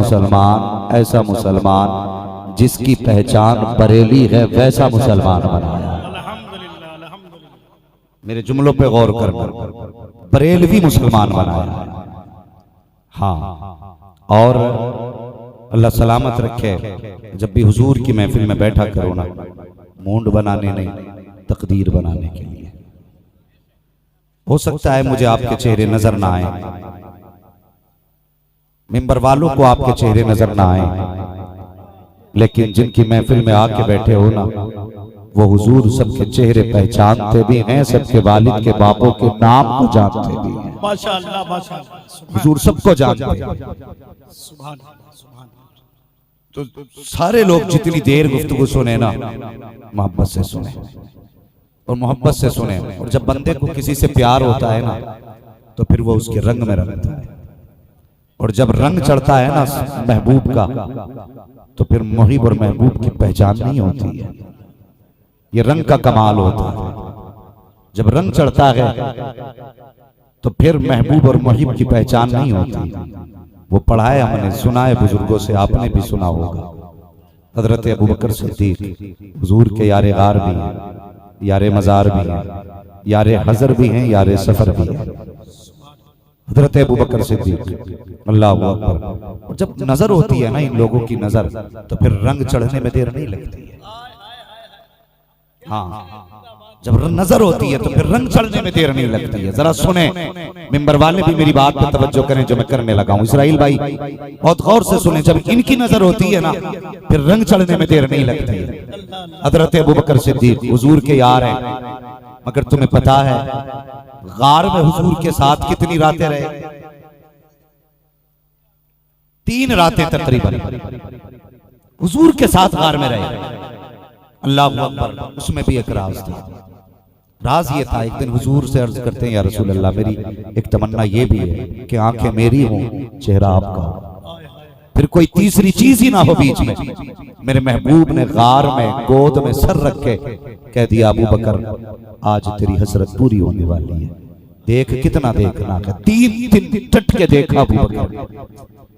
ऐसा मुसलमान जिसकी पहचान बरेली है वैसा मुसलमान बनाया। मेरे जुमलों पे गौर करना, बरेलवी मुसलमान बनाया। हाँ, और अल्लाह सलामत रखे, जब भी हुजूर की महफिल में बैठा करो ना, मूंड बनाने नहीं, तकदीर बनाने के लिए। हो सकता है मुझे आपके चेहरे नजर ना आए, मिंबर वालों को आपके चेहरे नजर ना आए, लेकिन जिनकी महफिल में आके बैठे हो ना, वो हुजूर सबके चेहरे पहचानते भी हैं, सबके वालिद के बापों के नाम को जानते भी हैं। माशाअल्लाह, माशाअल्लाह, हुजूर सबको जानते हैं। सुभान अल्लाह, सुभान तो सारे लोग जितनी देर गुफ्तगू सुने ना, मोहब्बत से सुने और मोहब्बत से सुने। और जब बंदे को किसी से प्यार होता है ना, तो फिर वो उसके रंग में रंगता है। और जब रंग चढ़ता है ना महबूब का, तो फिर मुहिब और महबूब की पहचान नहीं होती है। ये रंग का कमाल होता है। जब रंग चढ़ता है तो फिर महबूब और मुहिब की पहचान नहीं होती। वो पढ़ा है हमने, सुना है बुजुर्गों से, आपने भी सुना होगा। हजरत अबू बकर सिद्दीक हुजूर के यारे गार भी हैं, यारे मजार भी हैं, यारे हजर भी हैं, यारे सफर भी हैं। हजरत अबू बकर सिद्दीक, अल्लाह अकबर। और जब नजर होती है ना इन लोगों की नजर, तो फिर रंग चढ़ने में देर नहीं लगती है। हाँ, जब नजर होती है तो फिर रंग चढ़ने में देर नहीं लगती है। जरा सुने, मिंबर वाले भी मेरी बात पे तवज्जो करें जो मैं करने लगा हूं। इसराइल भाई बहुत गौर से सुने, जब इनकी नजर होती है ना, फिर रंग चढ़ने में देर नहीं लगती है। हजरत अबू बकर सिद्दीक हुजूर के यार हैं, मगर तुम्हें पता है गार में हुजूर के साथ कितनी रातें रहे? 3 रातें तकरीबन हुजूर के साथ गार में रहे। अल्लाह अकबर। उसमें भी एक राज था। राज ये था, एक दिन हुजूर से अर्ज करते हैं, या रसूल अल्लाह, मेरी एक तमन्ना ये भी है कि आंखें मेरी हों, चेहरा आपका हो, फिर कोई तीसरी चीज ही ना हो बीच में। मेरे महबूब ने गार में गोद में सर रख के कह दिया, अबू बकर आज तेरी हसरत पूरी होने वाली है। देख कितना देखना है। 3 दिन टट के देखा अबू बकर।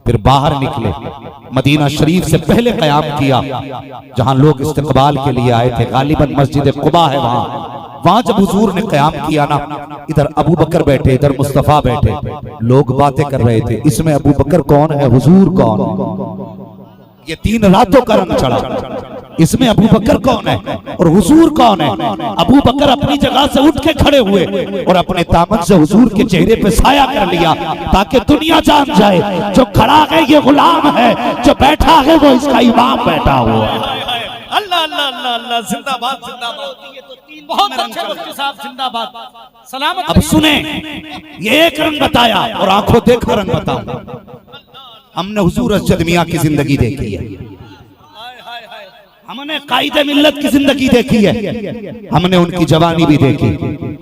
फिर बाहर निकले, मदीना शरीफ से पहले कयाम किया जहां लोग इस्तकबाल के लिए आए थे। गालिबन मस्जिद कुबा है वहां जब हुजूर ने कयाम किया ना, इधर अबू बकर बैठे, इधर मुस्तफा बैठे, लोग बातें कर रहे थे, इसमें अबू बकर कौन है, हुजूर कौन। ये 3 रातों का रंग चढ़ा। इसमें अबू बकर कौन है और हुजूर कौन है। अबू बकर अपनी जगह से उठ के खड़े हुए और अपने ताकत से हुजूर के चेहरे पे साया कर लिया, ताकि दुनिया जान जाए जो खड़ा है ये गुलाम है, जो बैठा है वो इसका इमाम बैठा हुआ है। अल्लाह अल्लाह अल्लाह अल्लाह, जिंदाबाद जिंदाबाद। बहुत अच्छे मुफ्ती साहब, जिंदाबाद, सलामत। अब सुने, ये एक रंग बताया और आंखों देखा रंग बताऊं। हमने हुजूर अरशद मियां की जिंदगी देखी है, हमने कायदे मिल्लत की जिंदगी देखी है, हमने उनकी जवानी भी देखी,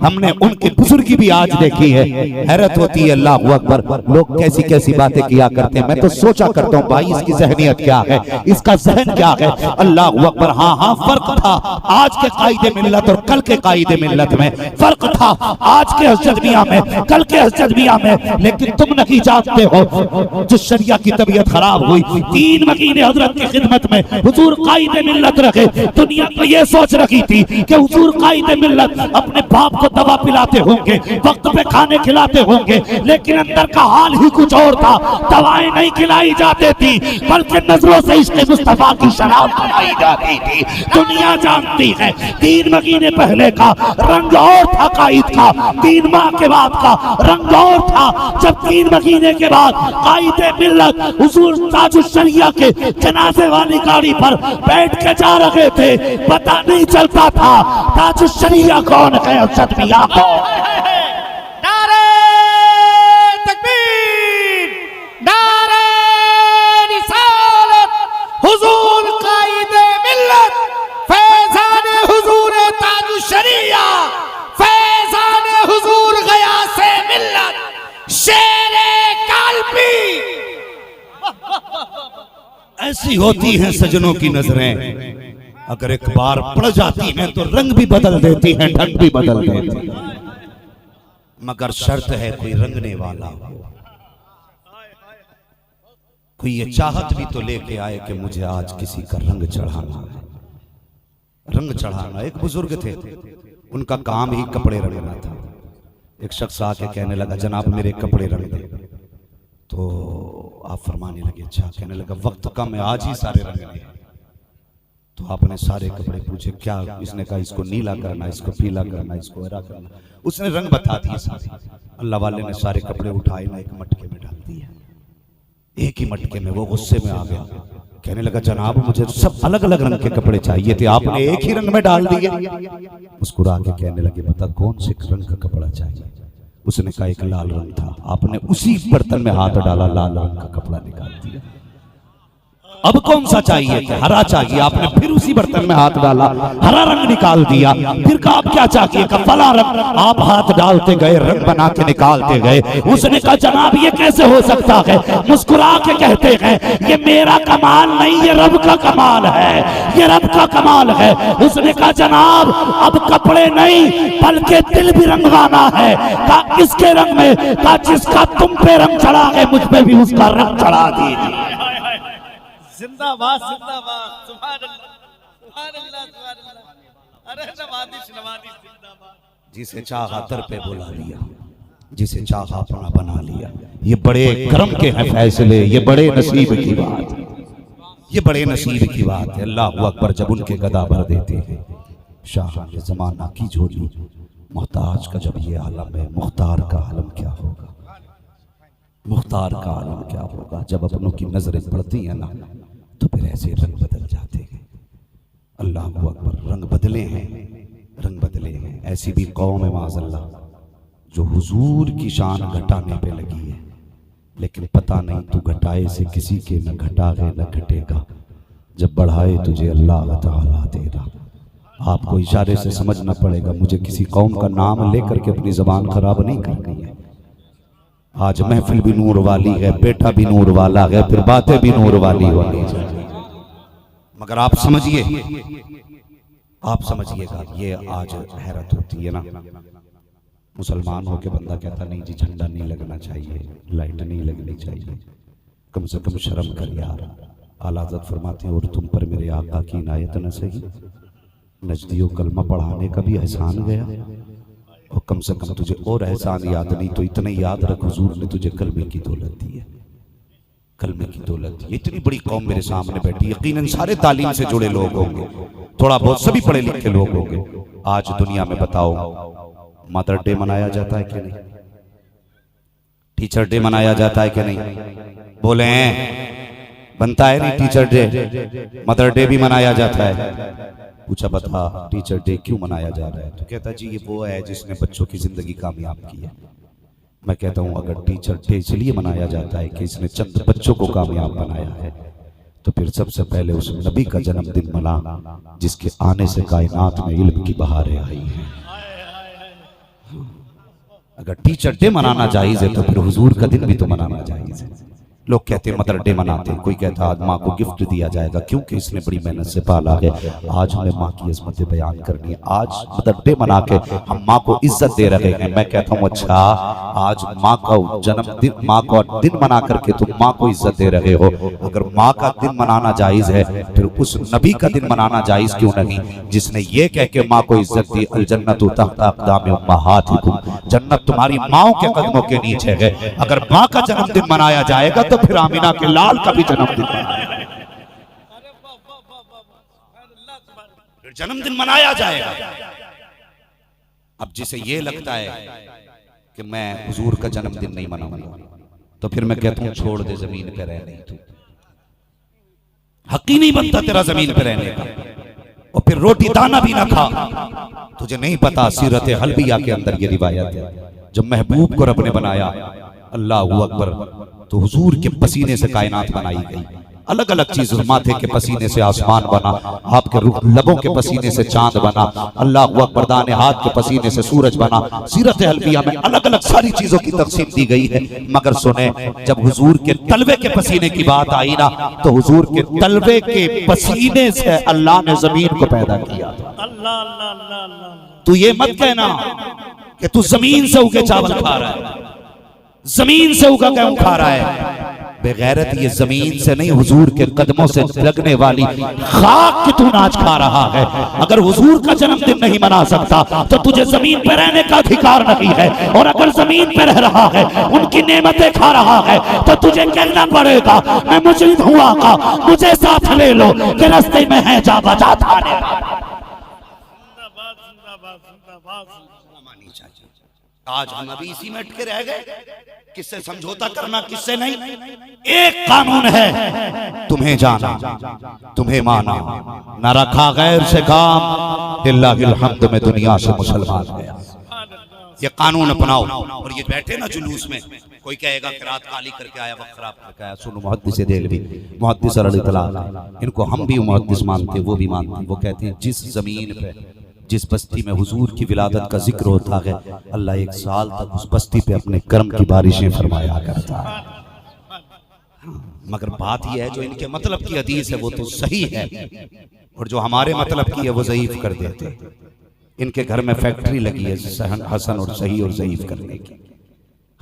हमने उनकी बुजुर्गी भी आज देखी है। हैरत होती है, अल्लाह अकबर, लोग कैसी कैसी बातें किया करते हैं। मैं तो सोचा करता हूँ भाई इसकी जहनियत क्या है, इसका जहन क्या है। अल्लाह अकबर। हाँ हाँ, फर्क था आज के कायदे मिल्लत और कल के कायदे मिल्लत में, फर्क था आज के हजरत मियां में, कल के हजरत मियां में। लेकिन तुम नहीं जानते हो, जिस शरिया की तबीयत खराब हुई, 3 महीने हजरत की खिदमत में हुजूर कायदे मिल्लत रखे। दुनिया तो ये सोच रखी थी कि हुजूर कायदे मिल्लत अपने बाप को दवा पिलाते होंगे, वक्त पे खाने खिलाते होंगे, लेकिन अंदर का हाल ही कुछ और था। दवाएं नहीं खिलाई जाती थी, बल्कि नजरों से इश्क़ मुस्तफा की शराब पिलाई जाती थी। दुनिया जानती है 3 महीने पहले का रंग और था कायद का, 3 माह के बाद का रंग और था। जब 3 महीने के बाद कायदे मिल्लत हुजूर ताजुश शरिया के जनाजे वाली गाड़ी पर बैठ के जा रहे थे, पता नहीं चलता था ताजुश शरिया कौन है और सदमिया कौन। नारे तकबीर, नारे रिसालत, हुजूर कायदे मिल्लत, फैज़ान हुजूर ताजुश शरिया, फैज़ान हुजूर गयासे मिल्लत, शेरे काल्बी। ऐसी होती हैं सजनों की नजरें, अगर एक बार पड़ जाती हैं तो रंग भी बदल देती हैं, ढंग भी बदल देती हैं। मगर शर्त है कोई रंगने वाला हो, कोई ये चाहत भी तो लेके आए कि मुझे आज किसी का रंग चढ़ाना है, रंग चढ़ाना। एक बुजुर्ग थे, उनका काम ही कपड़े रंगना था। एक शख्स आके कहने लगा, जनाब मेरे कपड़े रंग दे। तो आप फरमाने लगे, अच्छा। कहने लगा, वक्त कम है, आज ही सारे रंगने हैं। तो आपने सारे कपड़े पूछे, क्या? इसने कहा, इसको नीला करना, इसको पीला करना, इसको हरा करना। उसने रंग बता दिए सारे। अल्लाह वाले ने सारे कपड़े उठाए ना, एक मटके में डाल दिए। एक ही मटके में। वो गुस्से में आ गया, कहने लगा, जनाब मुझे सब अलग अलग रंग के कपड़े चाहिए थे, आपने एक ही रंग में डाल दिए। मुस्कुरा के कहने लगे, बता कौन से रंग का कपड़ा चाहिए? उसने कहा, एक लाल रंग था। आपने उसी बर्तन में हाथ डाला, लाल रंग का कपड़ा निकाल दिया। अब कौन सा चाहिए? कि हरा चाहिए। आपने फिर उसी बर्तन में हाथ डाला, हरा रंग निकाल दिया। फिर कहा, अब क्या चाहिए? कि फला रंग। आप हाथ डालते गए, रंग बना के निकालते गए। उसने कहा, जनाब ये कैसे हो सकता है? मुस्कुरा के कहते हैं, ये मेरा कमाल नहीं, ये रब का कमाल है, ये रब का कमाल है। उसने कहा, जनाब अब कपड़े नहीं बल्कि दिल भी रंगवाना है। कहा किसके रंग में? कहा जिसका तुम पे रंग चढ़ा है, मुझ पे भी उसका रंग चढ़ा दीजिए। जिंदाबाद जिंदाबाद, सुभान अल्लाह सुभान अल्लाह सुभान अल्लाह। अरे नवादिश नवादिश जिंदाबाद। जिसे चाहा दर पे बुला लिया, जिसे चाहा अपना बना लिया। ये बड़े करम के हैं फैसले, ये बड़े नसीब की बात, ये बड़े नसीब की बात है। अल्लाह अकबर। जब उनके गदा भर देते हैं शाह जमाना की झोली, मोहताज का जब ये आलम है, मुख्तार का आलम क्या होगा? मुख्तार का आलम क्या होगा? जब अपनों की नजरें पड़ती हैं ना, तो फिर ऐसे रंग बदल जाते हैं। अल्लाह अकबर। रंग बदले हैं, रंग बदले हैं। ऐसी भी कौम है माज़अल्लाह जो हुजूर की शान घटाने पे लगी है, लेकिन पता नहीं तू घटाए से किसी के न घटा है न घटेगा, जब बढ़ाए तुझे अल्लाह ताला तेरा। आपको इशारे से समझना पड़ेगा, मुझे किसी कौम का नाम लेकर के अपनी जबान खराब नहीं करनी है। आज महफिल भी नूर वाली है, बेटा भी नूर वाला है, फिर बातें भी नूर वाली होनी चाहिए। मगर आप समझिए, आप समझिएगा, ये आज हैरत होती है ना, मुसलमान होके बंदा कहता नहीं जी झंडा नहीं लगना चाहिए, लाइट नहीं लगनी चाहिए, कम से कम शर्म कर यार। आला हज़रत फरमाते हैं, और तुम पर मेरे आका की इनायत न सही, नजदियो कलमा पढ़ाने का भी एहसान गया, और कम से कम तुझे और एहसान याद नहीं तो इतना याद रख, हुजूर ने तुझे कलमे की दौलत दी है, कलमे की दौलत दी है। इतनी बड़ी कौम मेरे सामने बैठी, यकीनन सारे तालीम से जुड़े लोग होंगे, थोड़ा बहुत सभी पढ़े लिखे लोग होंगे। आज दुनिया में बताओ, मदर डे मनाया जाता है कि नहीं? टीचर डे मनाया जाता है कि नहीं? बोले बनता है नहीं टीचर डे, मदर डे भी मनाया जाता है। पूछा, बता टीचर डे क्यों मनाया जा रहा है? तो कहता जी ये वो है जिसने बच्चों की जिंदगी कामयाब की है। मैं कहता हूँ, अगर टीचर डे इसलिए मनाया जाता है कि इसने चंद बच्चों को कामयाब बनाया है, तो फिर सबसे पहले उस नबी का जन्मदिन मना जिसके आने से कायनात में इल्म की बहारें आई हैं। अगर टीचर डे मनाना जायज है तो फिर हुजूर का दिन भी तो मनाना जायज है। लोग कहते हैं मदर डे मनाते हैं, कोई कहता है आज माँ को गिफ्ट दिया जाएगा क्योंकि इसने बड़ी मेहनत से पाला है। आज हमें माँ की इज्जतें बयान करनी है, आज मदर डे मना के हम माँ को इज्जत दे रहे हैं। मैं कहता हूँ अच्छा, आज माँ का जन्मदिन, माँ का दिन मना करके तुम माँ को इज्जत दे रहे हो। अगर माँ का दिन मनाना जायज है, फिर उस नबी का दिन मनाना जायज क्यों नहीं जिसने ये कह के माँ को इज्जत दी, अल जन्नतु तहता अक़दामि उम्महातिकुम, जन्नत तुम्हारी माओ के कदमों के नीचे है। अगर माँ का जन्मदिन मनाया जाएगा तो फिर आमिना के लाल का भी जन्मदिन फिर जन्मदिन मनाया जाएगा। अब जिसे ये लगता है कि मैं हुजूर का जन्मदिन नहीं मनाऊंगा, तो फिर मैं कहता हूं छोड़ दे, जमीन पे रह, नहीं तू हक ही नहीं बनता तेरा जमीन पे रहने का। और फिर रोटी दाना भी ना खा। तुझे नहीं पता सीरत हल्बिया के अंदर ये रिवायत है, जब महबूब को रब ने बनाया, अल्लाह अकबर, तो हुजूर के पसीने से कायनात बनाई गई। अलग अलग चीज, माथे के पसीने से आसमान बना, आपके लबों के पसीने से चांद बना, अल्लाह अकबर, दाने हाथ के पसीने से सूरज बना। सीरत हल्बिया में अलग अलग सारी चीजों की तकसीम दी गई है। मगर सुने, जब हुजूर के तलवे के पसीने की बात आई ना, तो हुजूर के तलवे के पसीने से अल्लाह ने जमीन को पैदा किया। अल्लाह अल्लाह अल्लाह अल्लाह। तू ये मत कहना कि तू जमीन से उगे चावल खा रहा है, जमीन से उगा गेहूं खा रहा है। बेगैरत ये जमीन से नहीं हुजूर के कदमों से लगने वाली खाक की तू नाच खा रहा है। अगर हुजूर का जन्मदिन नहीं मना सकता तो तुझे जमीन पर रहने का अधिकार नहीं है, और अगर जमीन पर रह रहा है उनकी नेमतें खा रहा है तो तुझे कहना पड़ेगा मैं मुजरिम हूँ आका, मुझे साथ ले लो कि रास्ते में है जा बजा थाने। आज हम अभी इसी में अटके रह गए, किससे समझौता करना किससे नहीं। एक कानून है, तुम्हें जाना तुम्हें माना, न रखा गैर से काम, लिल्लाहिल हम्द में दुनिया से मुसलमान गया। ये कानून अपनाओ। और ये बैठे ना जुलूस में, कोई कहेगा कि रात काली करके आया वक्त खराब करके आया। सुनो मुहद्दिस देलवी, मुहद्दिस अल-इतलाक़, इनको हम भी मुहद्दिस मानते, वो भी मानते। वो कहते हैं जिस जमीन पे जिस बस्ती में हुजूर की विलादत का जिक्र होता है, अल्लाह 1 साल तक उस बस्ती पे अपने कर्म की बारिशें फरमाया करता है। मगर बात यह है जो इनके मतलब की हदीस है वो तो सही है, और जो हमारे मतलब की है वो ज़ईफ कर देते। इनके घर में फैक्ट्री लगी है हसन और सही और ज़ईफ करने की।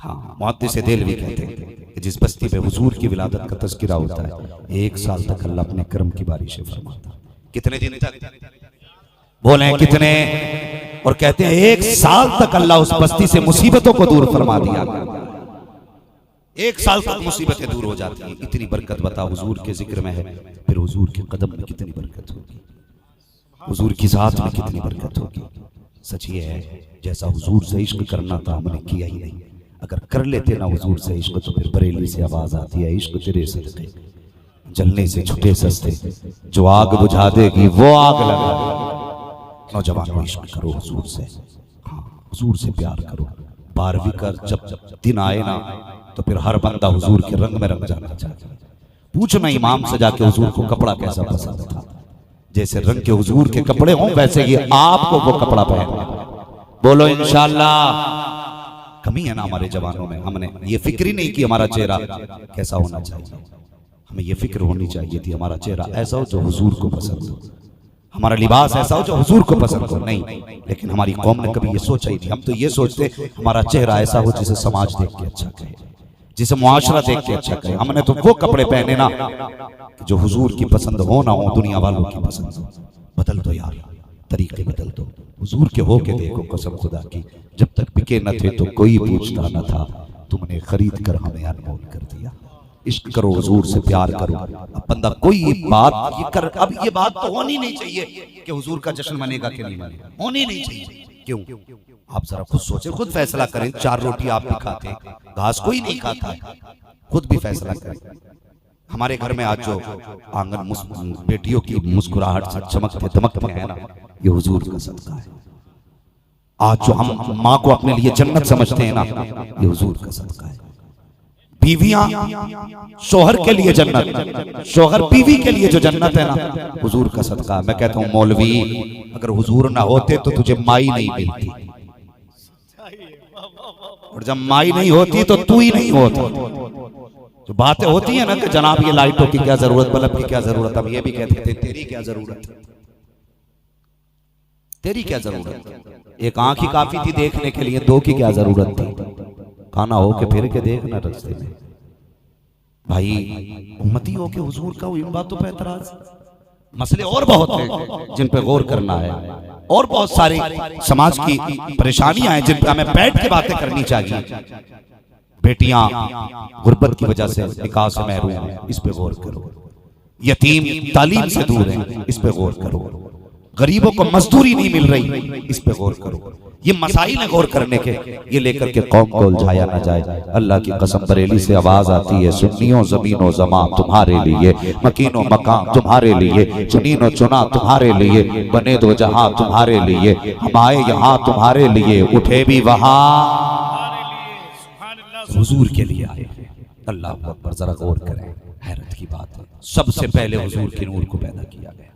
हाँ, मुहद्दिस देलवी कहते हैं कि जिस बस्ती पे हुजूर की विलादत का तज़किरा होता है 1 साल तक अल्लाह अपने कर्म की बारिशें फरमाता। कितने दिन तक बोले कितने? और कहते हैं 1 साल तक अल्लाह उस बस्ती से मुसीबतों को दूर फरमा दिया। 1 साल तक मुसीबतें दूर हो जाती हैं। इतनी बरकत बता हुजूर के जिक्र में है, फिर हुजूर के कदम में कितनी बरकत होगी, हुजूर की ज़ात में कितनी बरकत होगी। सच ये है जैसा हुजूर से इश्क करना था हमने किया ही नहीं। अगर कर लेते ना हुजूर से इश्क तो फिर बरेली से आवाज आती है इश्क तेरे सदके जलने से छुटे सस्ते, जो आग बुझा देगी वो आग लगा। नौजवानों इश्क करो हुजूर से, हाँ हुजूर से प्यार करो। 12वीं का जब दिन आए ना तो फिर हर बंदा हुजूर के रंग में रंग जाना चाहिए। पूछना इमाम से जाके हुजूर को कपड़ा कैसा पसंद था। जैसे रंग के हुजूर के कपड़े हों वैसे ही आपको वो कपड़ा पहनना। बोलो इंशाअल्लाह। कमी है ना हमारे जवानों में, हमने ये फिक्र ही नहीं कि हमारा चेहरा कैसा होना चाहिए। हमें ये फिक्र होनी चाहिए थी हमारा चेहरा ऐसा हो जो हुजूर को पसंद हो, हमारा लिबास ऐसा हो जो हुजूर को पसंद हो। नहीं, लेकिन हमारी कौम ने कभी ये सोचा ही नहीं। हम तो ये सोचते हमारा चेहरा ऐसा हो जिसे समाज देख के अच्छा कहे, जिसे मुआशरा देख के अच्छा कहे। हमने तो वो कपड़े पहने ना जो हुजूर की पसंद हो ना हो दुनिया वालों की पसंद हो। बदल दो यार, तरीके बदल दो, हुजूर के हो के देखो। कसम खुदा की जब तक बिके न थे तो कोई पूछता न था, तुमने खरीद कर हमें अनमोल कर दिया। इश्क करो हुजूर से, प्यार करो। अब बंदा कोई बात ये कर, अब ये बात तो होनी नहीं चाहिए कि हुजूर का जश्न मनेगा कि नहीं मनेगा, होनी नहीं चाहिए। क्यों? आप जरा खुद सोचें, खुद फैसला करें। 4 रोटी आप भी खाते, घास कोई नहीं खाता है, खुद भी फैसला करें। हमारे घर में आज जो आंगन बेटियों की मुस्कुराहट से चमकते दमकते हैं ना, ये हुजूर का सदका है। आज जो हम माँ को अपने लिए जन्नत समझते हैं ना, ये हुजूर का सदका है। बीवियां शोहर के लिए जन्नत, शोहर बीवी के लिए जो जन्नत है ना, हुजूर का सदका है। मैं कहता हूँ मौलवी, अगर हुजूर ना होते तो तुझे माई नहीं मिलती, और जब माई नहीं होती तो तू ही नहीं होता। जो बातें होती है ना कि जनाब ये लाइटों की क्या जरूरत, बल्ब की क्या जरूरत, अब ये भी कहते थे तेरी क्या जरूरत है, तेरी क्या जरूरत। एक आंख ही काफी थी देखने के लिए, 2 की क्या जरूरत थी। खाना हो के फिर के देखना रास्ते में। भाई उम्मती हो के हुजूर का इन बातों पे एतराज। मसले और बहुत हैं जिन पे गौर करना है, और बहुत सारी समाज की परेशानियां हैं जिन पे हमें बैठ के बातें करनी चाहिए। बेटियां गुर्बत की वजह से निकाह से महरूम हैं, इस पे गौर करो। यतीम तालीम से दूर हैं, इस पे गौर करो। गरीबों को मजदूरी नहीं मिल रही, इस पे गौर करो। ये मसाइल है गौर करने के, ये लेकर के कौम को उलझाया ना जाए। अल्लाह की कसम बरेली से आवाज आती है, सुन्नियों जमीनों जमा तुम्हारे लिए, मकीनों मकाम तुम्हारे लिए, चुनीनो चुना तुम्हारे लिए, बने दो जहां तुम्हारे लिए, हम आए यहाँ तुम्हारे लिए, उठे भी वहां हुजूर के लिए आए। अल्लाह अकबर, जरा गौर करें, हैरत की बात है। सबसे पहले हुजूर के नूर को पैदा किया गया।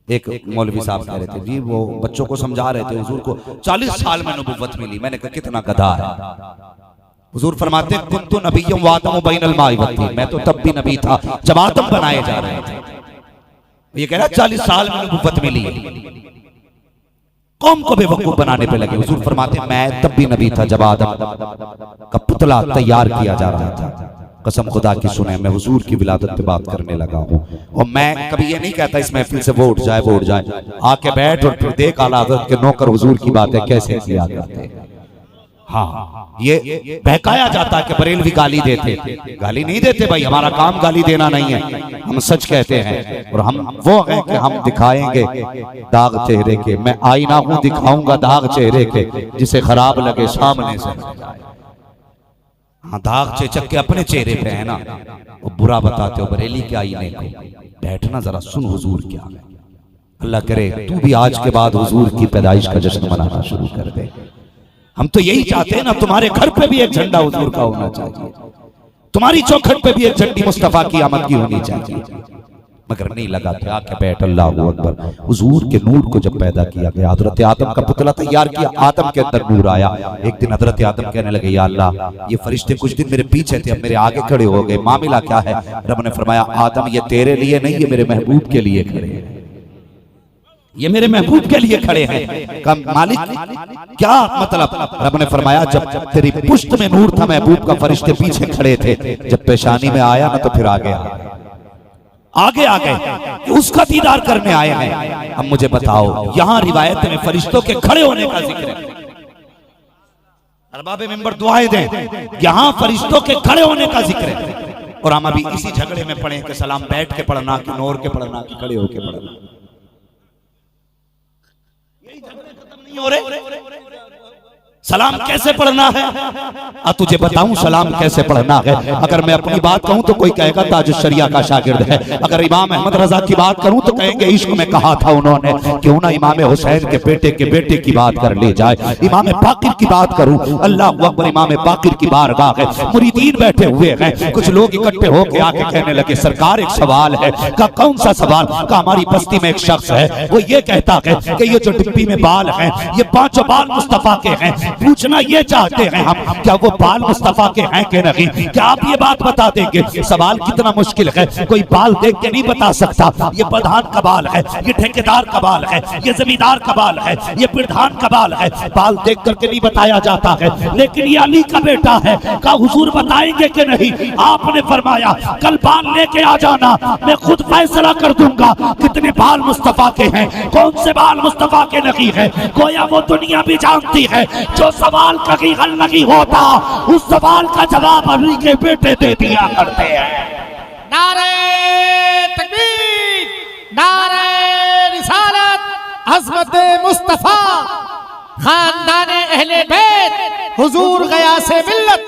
एक मौलवी साहब कह रहे थे जी, वो बच्चों को समझा रहे थे, हुजूर को 40 साल में नबुव्वत मिली। मैंने कहा कितना गधा है। हुजूर फरमाते हैं कुन्तु नबिय्युम व आदमु बैनल माइ वत्तीन, मैं तो तब भी नबी था जब आदम बनाए जा रहे थे। ये कह रहा 40 साल में नबुव्वत मिली। कौम को बेवकूफ बनाने पे लगे। हुजूर फरमाते हैं मैं तब भी नबी था जब आदम का पुतला तैयार किया जा रहा था। कसम खुदा की सुने, मैं हुजूर की विलादत पे बात करने लगा हूँ। और मैं कभी ये नहीं कहता इस महफिल से वो उठ जाए, आके बैठ और फिर देख आला हज़रत के नौकर हुजूर की बातें कैसे किया करते हैं। हाँ, ये बहकाया जाता है कि बरेलवी गाली देते, गाली नहीं देते भाई, हमारा काम गाली देना नहीं है, हम सच कहते हैं। और हम वो हैं कि हम दिखाएंगे दाग चेहरे के, मैं आईना हूं दिखाऊंगा दाग चेहरे के, जिसे खराब लगे सामने से। हाँ, दाग चेचक के अपने चेहरे पे है ना, वो बुरा बताते हो बरेली के आईने को। बैठना जरा, सुन हुजूर क्या है। अल्लाह करे तू भी आज के बाद हुजूर की पैदाइश का जश्न मनाना शुरू कर दे। हम तो यही चाहते हैं ना, तुम्हारे घर पे भी एक झंडा हुजूर का होना चाहिए, तुम्हारी चौखट पे भी एक झंडी मुस्तफा की आमद की होनी चाहिए। मगर नहीं लगाते, आके बैठ। अल्लाह अकबर। हुजूर के नूर को जब पैदा किया गया, हजरत आदम का पुतला तैयार किया, आदम के अंदर नूर आया। एक दिन हजरत आदम कहने लगे, या अल्लाह, ये फरिश्ते कुछ दिन मेरे पीछे थे, अब मेरे आगे खड़े हो गए, मामला क्या है? रब ने फरमाया, आदम ये तेरे लिए नहीं, ये मेरे महबूब के लिए खड़े हैं, ये मेरे महबूब के लिए खड़े हैं। कम मालिक क्या मतलब? रब ने फरमाया, जब तेरी पुश्त में नूर था, महबूब का फरिश्ते पीछे खड़े थे, जब पेशानी में आया ना तो फिर आगे आ गए, उसका दीदार करने आए हैं। अब मुझे बताओ, यहां रिवायत में फरिश्तों के खड़े होने का जिक्र है। अरबाबे मिंबर दुआएं दें, यहां फरिश्तों के खड़े होने का जिक्र है। और हम अभी इसी झगड़े में पड़े कि सलाम बैठ के पढ़ना कि नोर के पढ़ना कि खड़े होके पढ़ना। नहीं हो रहे, सलाम कैसे पढ़ना है? तुझे बताऊं सलाम कैसे पढ़ना है। अगर मैं अपनी बात कहूं तो कोई कहेगा ताज शरिया का शागिर्द है। अगर इमाम अहमद रजा की बात करूं तो कहेंगे इश्क में कहा था उन्होंने, क्यों ना इमाम हुसैन के बेटे की बात कर ली जाए। इमाम बाकिर की बात करूं, अल्लाह अकबर, इमाम बाकिर की बारगाह है, मुरीदीन बैठे हुए हैं, कुछ लोग इकट्ठे होकर आके कहने लगे, सरकार एक सवाल है। का कौन सा सवाल? का हमारी बस्ती में एक शख्स है, वो ये कहता है कि ये जो डिब्बी में बाल हैं, ये पांचों बाल मुस्तफा के हैं। पूछना ये चाहते हैं हम, क्या वो बाल मुस्तफा के हैं कि नहीं? क्या आप ये बात बता देंगे? सवाल कितना मुश्किल है, कोई बाल देख के नहीं बता सकता। ये प्रधान का बाल है, ये ठेकेदार का बाल है, ये जमींदार का बाल है, ये प्रधान का बाल है, बाल देख करके नहीं बताया जाता है। लेकिन ये अली का बेटा है, का हुजूर बताएंगे कि नहीं? आपने फरमाया, कल बाल लेके आ जाना, मैं खुद फैसला कर दूंगा कितने बाल मुस्तफा के हैं, कौन से बाल मुस्तफा के नहीं है। गोया वो दुनिया भी जानती है, जो सवाल का हल नहीं होता, उस सवाल का जवाब अली के बेटे दे दिया करते हैं। नारे तकबीर, नारे रिसालत, अज़मत मुस्तफा, खानदान अहले बैत, हुजूर गयासे मिल्लत।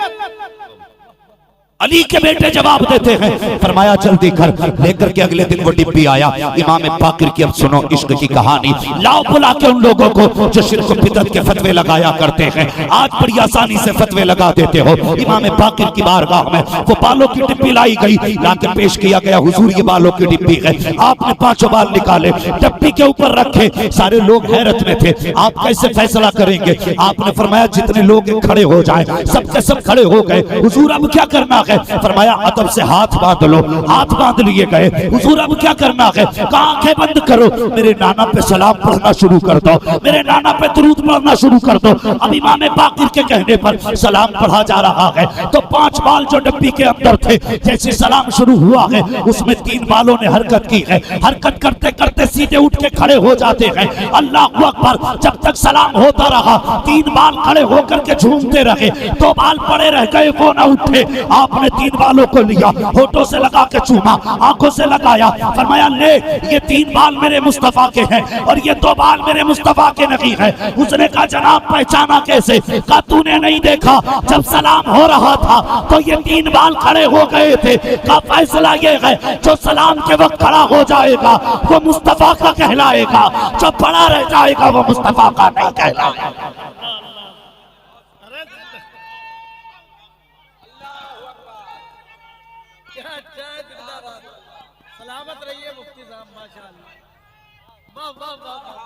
अली के बेटे जवाब देते हैं, फरमाया जल्दी कर। लेकर के अगले दिन वो डिब्बी आया, इमाम बाकिर की। अब सुनो इश्क की कहानी, लाओ बुला के उन लोगों को जो शिर्क बिदअत के फतवे लगाया करते हैं, आज बड़ी आसानी से फतवे लगा देते हो। इमाम बाकिर की बारगाह में वो बालों की डिब्बी लाई गई, लाके पेश किया गया, हुजूर ये बालों की डिब्बी है। आपने पांचों बाल निकाले, डिब्बी के ऊपर रखे, सारे लोग हैरत में थे, आप कैसे फैसला करेंगे? आपने फरमाया जितने लोग खड़े हो जाए, सबके सब खड़े हो गए। हुजूर अब क्या करना? फरमाया अदब से हाथ बांध लो, हाथ बांध लिए गए। हुजूर अब क्या करना है? आंखें बंद करो, मेरे नाना पे सलाम पढ़ना शुरू कर दो, मेरे नाना पे दुरूद पढ़ना शुरू कर दो। अब इमाम बाकिर के कहने पर सलाम पढ़ा जा रहा है, तो पांच बाल जो डब्बी के अंदर थे, जैसे सलाम शुरू हुआ है, उसमें तीन बालों ने हरकत की है। हरकत करते करते सीधे उठ के खड़े हो जाते हैं। अल्लाह अकबर। जब तक सलाम होता रहा, तीन बाल खड़े होकर के झूमते रहे, दो बाल पड़े रह गए, वो न उठे। आपने तीन बालों को लिया, होठों से लगा के चूमा, आंखों से लगाया, फरमाया ले ये तीन बाल मेरे मुस्तफा के हैं और ये दो बाल मेरे मुस्तफा के नहीं है। उसने कहा जनाब पहचाना कैसे? कहा तूने नहीं देखा, जब सलाम हो रहा था तो ये तीन बाल खड़े हो गए थे। कहा फैसला ये है, जो सलाम के वक्त खड़ा हो जाएगा वो मुस्तफा का कहलाएगा, जो पड़ा रह जाएगा वो मुस्तफा का नहीं कहलाएगा। सलामत रहिए मुफ्ती साहब, माशाअल्लाह। वाह वाह वाह वाह।